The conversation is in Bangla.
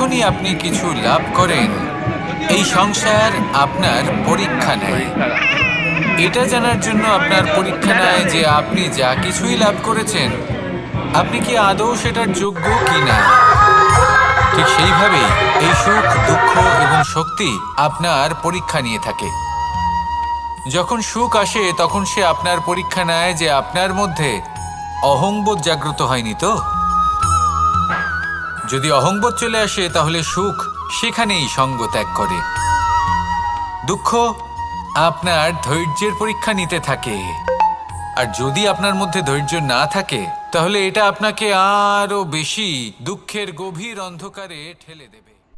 যখনই আপনি কিছু লাভ করেন, এই সংসার আপনার পরীক্ষা নেয়। এটা জানার জন্য আপনার পরীক্ষা নেয় যে আপনি যা কিছুই লাভ করেছেন, আপনি কি আদৌ সেটার যোগ্য কি না। ঠিক সেইভাবেই এই সুখ, দুঃখ এবং শক্তি আপনার পরীক্ষা নিয়ে থাকে। যখন সুখ আসে তখন সে আপনার পরীক্ষা নেয় যে আপনার মধ্যে অহংবোধ জাগ্রত হয়নি তো। যদি অহংবোধ চলে আসে তাহলে সুখ সেখানেই সঙ্গ ত্যাগ করে। দুঃখ আপনার ধৈর্যের পরীক্ষা নিতে থাকে, আর যদি আপনার মধ্যে ধৈর্য না থাকে তাহলে এটা আপনাকে আরো বেশি দুঃখের গভীর অন্ধকারে ঠেলে দেবে।